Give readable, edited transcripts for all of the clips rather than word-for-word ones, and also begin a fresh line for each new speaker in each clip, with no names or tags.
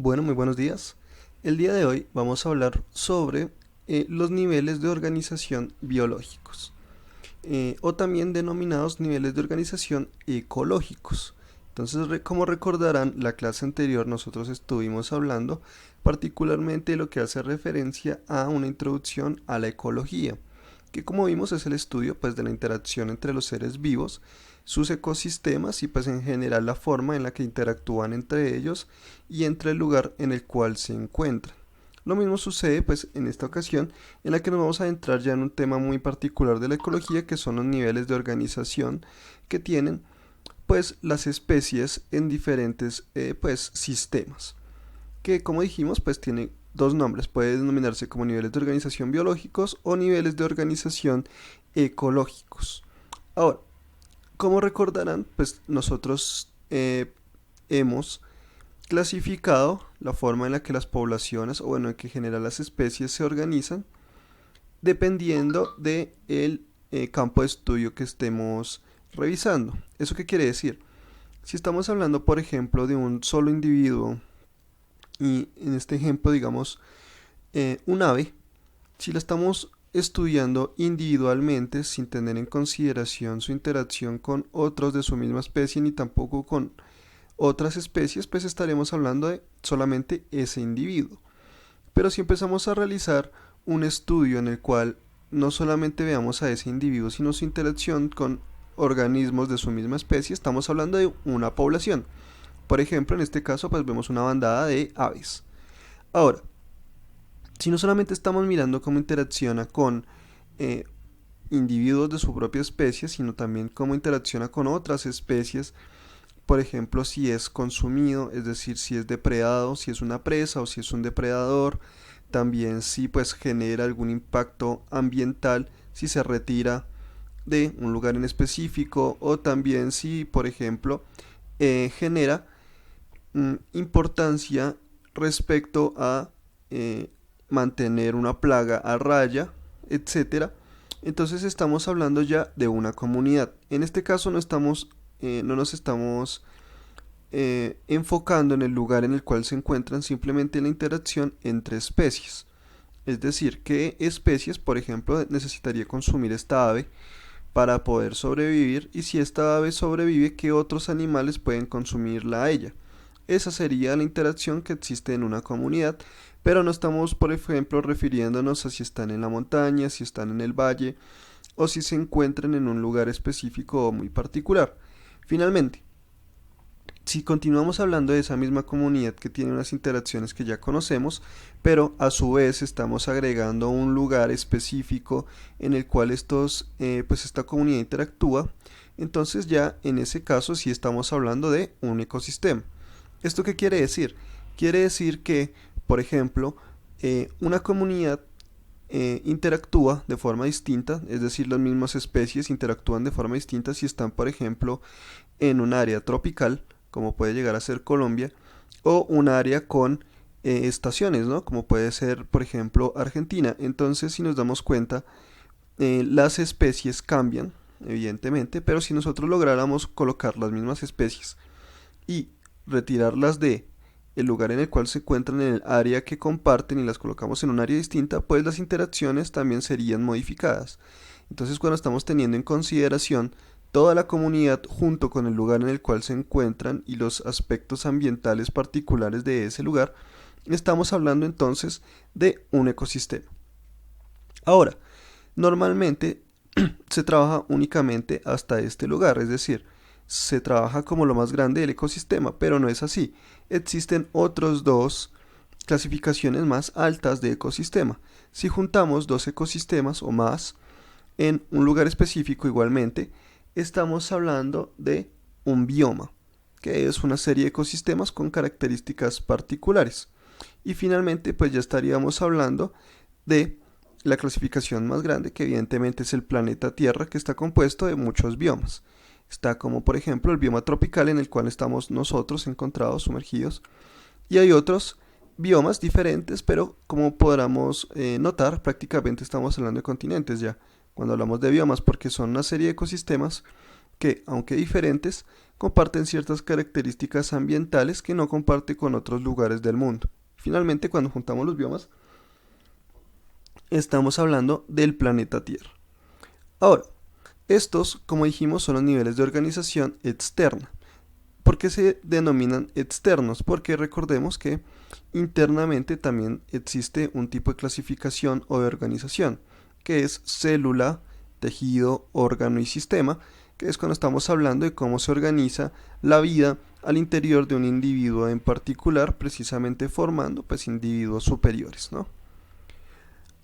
Bueno, muy buenos días. El día de hoy vamos a hablar sobre los niveles de organización biológicos, o también denominados niveles de organización ecológicos. Entonces, como recordarán, la clase anterior nosotros estuvimos hablando particularmente de lo que hace referencia a una introducción a la ecología, que como vimos es el estudio pues de la interacción entre los seres vivos, sus ecosistemas y pues en general la forma en la que interactúan entre ellos y entre el lugar en el cual se encuentran. Lo mismo sucede pues en esta ocasión en la que nos vamos a adentrar ya en un tema muy particular de la ecología, que son los niveles de organización que tienen pues las especies en diferentes pues sistemas, que como dijimos pues tiene dos nombres: puede denominarse como niveles de organización biológicos o niveles de organización ecológicos. Ahora, como recordarán, pues nosotros hemos clasificado la forma en la que las poblaciones, o bueno, en que en general las especies se organizan, dependiendo del campo de estudio que estemos revisando. ¿Eso qué quiere decir? Si estamos hablando, por ejemplo, de un solo individuo, y en este ejemplo, digamos, un ave, si la estamos estudiando individualmente sin tener en consideración su interacción con otros de su misma especie ni tampoco con otras especies, pues estaremos hablando de solamente ese individuo. Pero si empezamos a realizar un estudio en el cual no solamente veamos a ese individuo, sino su interacción con organismos de su misma especie, estamos hablando de una población. Por ejemplo, en este caso, pues vemos una bandada de aves. Ahora, si no solamente estamos mirando cómo interacciona con eh, individuos de su propia especie, sino también cómo interacciona con otras especies, por ejemplo, si es consumido, es decir, si es depredado, si es una presa o si es un depredador, también si pues genera algún impacto ambiental, si se retira de un lugar en específico, o también si, por ejemplo, genera importancia respecto a eh, mantener una plaga a raya, etcétera. Entonces estamos hablando ya de una comunidad. En este caso no nos estamos enfocando en el lugar en el cual se encuentran, simplemente en la interacción entre especies. Es decir, qué especies, por ejemplo, necesitaría consumir esta ave para poder sobrevivir, y si esta ave sobrevive, qué otros animales pueden consumirla a ella. Esa sería la interacción que existe en una comunidad, pero no estamos, por ejemplo, refiriéndonos a si están en la montaña, si están en el valle o si se encuentran en un lugar específico o muy particular. Finalmente, si continuamos hablando de esa misma comunidad que tiene unas interacciones que ya conocemos, pero a su vez estamos agregando un lugar específico en el cual pues esta comunidad interactúa, entonces ya en ese caso sí estamos hablando de un ecosistema. ¿Esto qué quiere decir? Quiere decir que, por ejemplo, una comunidad interactúa de forma distinta, es decir, las mismas especies interactúan de forma distinta si están, por ejemplo, en un área tropical, como puede llegar a ser Colombia, o un área con estaciones, ¿no? Como puede ser, por ejemplo, Argentina. Entonces, si nos damos cuenta, las especies cambian, evidentemente, pero si nosotros lográramos colocar las mismas especies y retirarlas de el lugar en el cual se encuentran en el área que comparten y las colocamos en un área distinta, pues las interacciones también serían modificadas. Entonces, cuando estamos teniendo en consideración toda la comunidad junto con el lugar en el cual se encuentran y los aspectos ambientales particulares de ese lugar, estamos hablando entonces de un ecosistema. Ahora, normalmente se trabaja únicamente hasta este lugar, es decir, se trabaja como lo más grande del ecosistema, pero no es así. Existen otros dos clasificaciones más altas de ecosistema. Si juntamos dos ecosistemas o más en un lugar específico igualmente, estamos hablando de un bioma, que es una serie de ecosistemas con características particulares. Y finalmente, pues ya estaríamos hablando de la clasificación más grande, que evidentemente es el planeta Tierra, que está compuesto de muchos biomas. Está como por ejemplo el bioma tropical, en el cual estamos nosotros encontrados, sumergidos, y hay otros biomas diferentes, pero como podremos notar, prácticamente estamos hablando de continentes ya, cuando hablamos de biomas, porque son una serie de ecosistemas que, aunque diferentes, comparten ciertas características ambientales que no comparte con otros lugares del mundo. Finalmente, cuando juntamos los biomas, estamos hablando del planeta Tierra. Ahora, estos, como dijimos, son los niveles de organización externa. ¿Por qué se denominan externos? Porque recordemos que internamente también existe un tipo de clasificación o de organización, que es célula, tejido, órgano y sistema, que es cuando estamos hablando de cómo se organiza la vida al interior de un individuo en particular, precisamente formando pues individuos superiores, ¿no?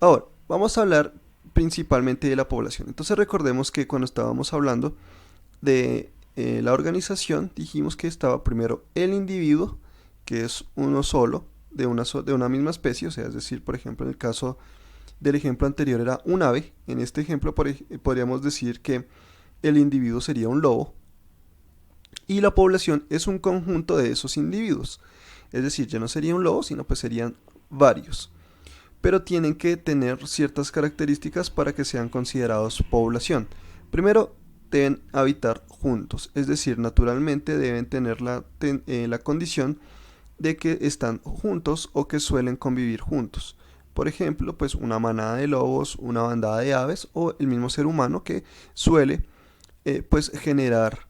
Ahora, vamos a hablar principalmente de la población. Entonces recordemos que cuando estábamos hablando de la organización, dijimos que estaba primero el individuo, que es uno solo, de una misma especie, o sea, es decir, por ejemplo, en el caso del ejemplo anterior era un ave. En este ejemplo podríamos decir que el individuo sería un lobo y la población es un conjunto de esos individuos. Es decir, ya no sería un lobo, sino pues serían varios. Pero tienen que tener ciertas características para que sean considerados población. Primero, deben habitar juntos, es decir, naturalmente deben tener la condición de que están juntos o que suelen convivir juntos. Por ejemplo, pues una manada de lobos, una bandada de aves o el mismo ser humano que suele pues generar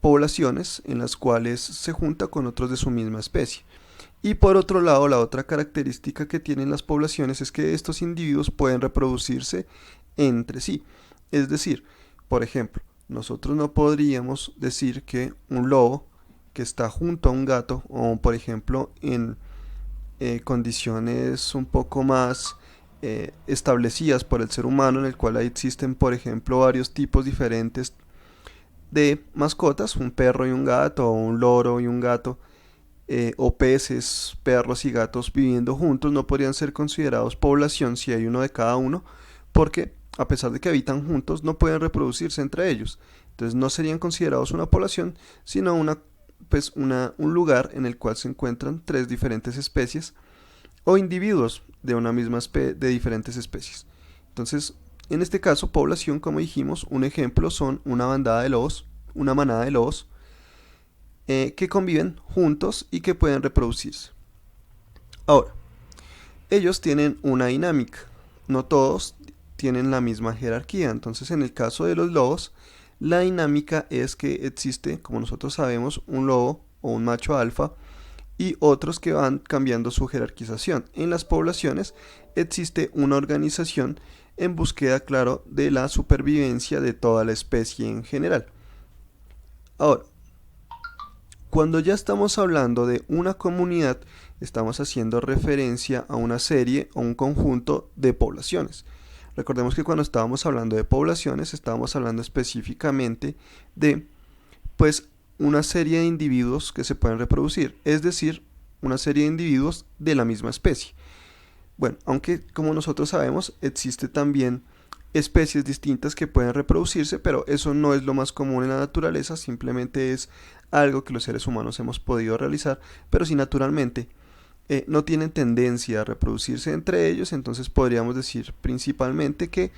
poblaciones en las cuales se junta con otros de su misma especie. Y por otro lado, la otra característica que tienen las poblaciones es que estos individuos pueden reproducirse entre sí. Es decir, por ejemplo, nosotros no podríamos decir que un lobo que está junto a un gato, o por ejemplo en condiciones un poco más establecidas por el ser humano, en el cual ahí existen, por ejemplo, varios tipos diferentes de mascotas, un perro y un gato, o un loro y un gato, o peces, perros y gatos viviendo juntos, no podrían ser considerados población si hay uno de cada uno, porque a pesar de que habitan juntos, no pueden reproducirse entre ellos. Entonces no serían considerados una población, sino un lugar en el cual se encuentran tres diferentes especies o individuos de una misma de diferentes especies. Entonces, en este caso, población, como dijimos, un ejemplo son una bandada de lobos, una manada de lobos, que conviven juntos y que pueden reproducirse. Ahora, ellos tienen una dinámica, no todos tienen la misma jerarquía. Entonces, en el caso de los lobos, la dinámica es que existe, como nosotros sabemos, un lobo o un macho alfa y otros que van cambiando su jerarquización. En las poblaciones existe una organización en búsqueda, claro, de la supervivencia de toda la especie en general. Ahora, cuando ya estamos hablando de una comunidad, estamos haciendo referencia a una serie o un conjunto de poblaciones. Recordemos que cuando estábamos hablando de poblaciones, estábamos hablando específicamente de, pues, una serie de individuos que se pueden reproducir, es decir, una serie de individuos de la misma especie. Bueno, aunque como nosotros sabemos, existe también especies distintas que pueden reproducirse, pero eso no es lo más común en la naturaleza, simplemente es algo que los seres humanos hemos podido realizar, pero si naturalmente no tienen tendencia a reproducirse entre ellos, entonces podríamos decir principalmente que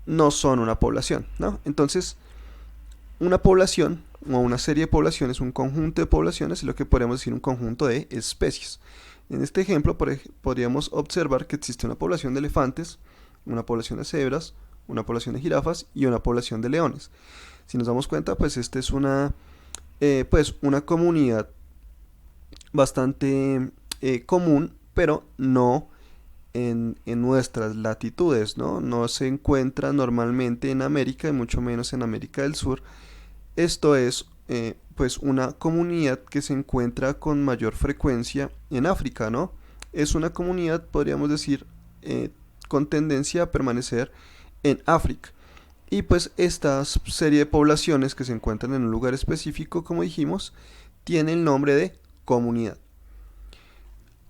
no son una población, ¿no? Entonces, una población o una serie de poblaciones, un conjunto de poblaciones, es lo que podríamos decir un conjunto de especies. En este ejemplo podríamos observar que existe una población de elefantes, una población de cebras, una población de jirafas y una población de leones. Si nos damos cuenta, pues esta es una comunidad bastante común, pero no en nuestras latitudes, ¿no? No se encuentra normalmente en América y mucho menos en América del Sur. Esto es pues una comunidad que se encuentra con mayor frecuencia en África, ¿no? Es una comunidad, podríamos decir, con tendencia a permanecer en África. Y pues esta serie de poblaciones que se encuentran en un lugar específico, como dijimos, tiene el nombre de comunidad.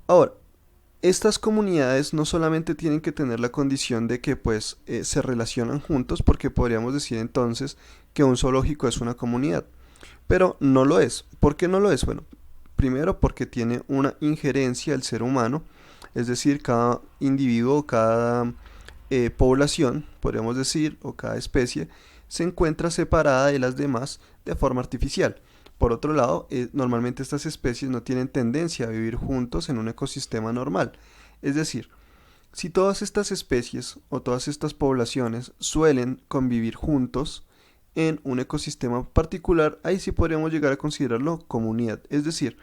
Ahora, estas comunidades no solamente tienen que tener la condición de que pues se relacionan juntos, porque podríamos decir entonces que un zoológico es una comunidad, pero no lo es. ¿Por qué no lo es? Bueno, primero porque tiene una injerencia al ser humano, es decir, cada individuo, cada población, podríamos decir, o cada especie, se encuentra separada de las demás de forma artificial. Por otro lado, normalmente estas especies no tienen tendencia a vivir juntos en un ecosistema normal. Es decir, si todas estas especies o todas estas poblaciones suelen convivir juntos en un ecosistema particular, ahí sí podríamos llegar a considerarlo comunidad. Es decir,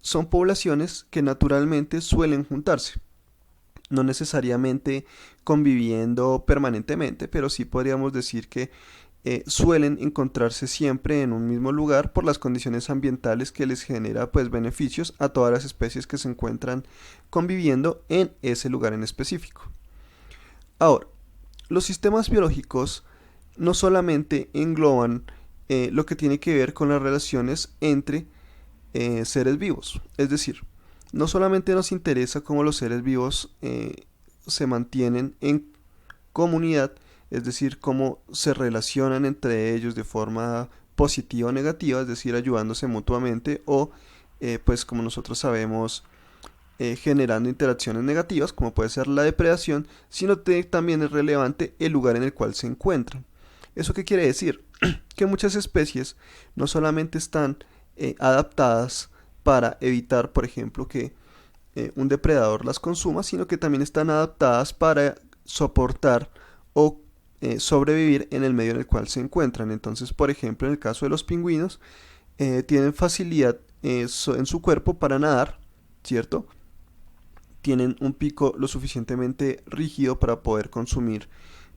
son poblaciones que naturalmente suelen juntarse, no necesariamente conviviendo permanentemente, pero sí podríamos decir que suelen encontrarse siempre en un mismo lugar por las condiciones ambientales que les genera pues beneficios a todas las especies que se encuentran conviviendo en ese lugar en específico. Ahora, los sistemas biológicos no solamente engloban lo que tiene que ver con las relaciones entre seres vivos, es decir, no solamente nos interesa cómo los seres vivos se mantienen en comunidad, es decir, cómo se relacionan entre ellos de forma positiva o negativa, es decir, ayudándose mutuamente o, pues como nosotros sabemos, generando interacciones negativas, como puede ser la depredación, sino que también es relevante el lugar en el cual se encuentran. ¿Eso qué quiere decir? Que muchas especies no solamente están adaptadas para evitar, por ejemplo, que un depredador las consuma, sino que también están adaptadas para soportar o sobrevivir en el medio en el cual se encuentran. Entonces, por ejemplo, en el caso de los pingüinos, tienen facilidad en su cuerpo para nadar, ¿cierto? Tienen un pico lo suficientemente rígido para poder consumir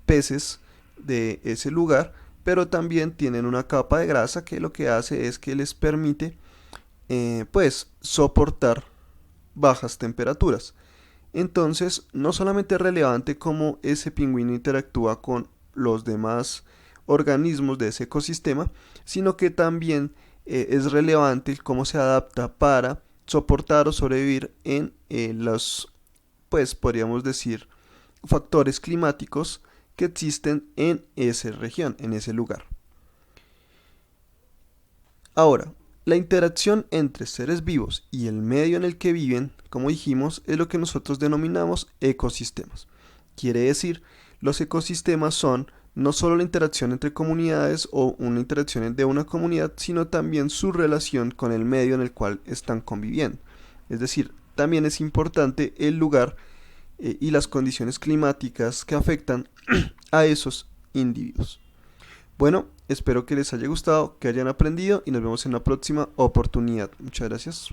peces de ese lugar, pero también tienen una capa de grasa que lo que hace es que les permite pues soportar bajas temperaturas. Entonces, no solamente es relevante cómo ese pingüino interactúa con los demás organismos de ese ecosistema, sino que también es relevante cómo se adapta para soportar o sobrevivir en los, pues podríamos decir, factores climáticos que existen en esa región, en ese lugar. Ahora, la interacción entre seres vivos y el medio en el que viven, como dijimos, es lo que nosotros denominamos ecosistemas. Quiere decir, los ecosistemas son no solo la interacción entre comunidades o una interacción de una comunidad, sino también su relación con el medio en el cual están conviviendo. Es decir, también es importante el lugar y las condiciones climáticas que afectan a esos individuos. Bueno, espero que les haya gustado, que hayan aprendido y nos vemos en la próxima oportunidad. Muchas gracias.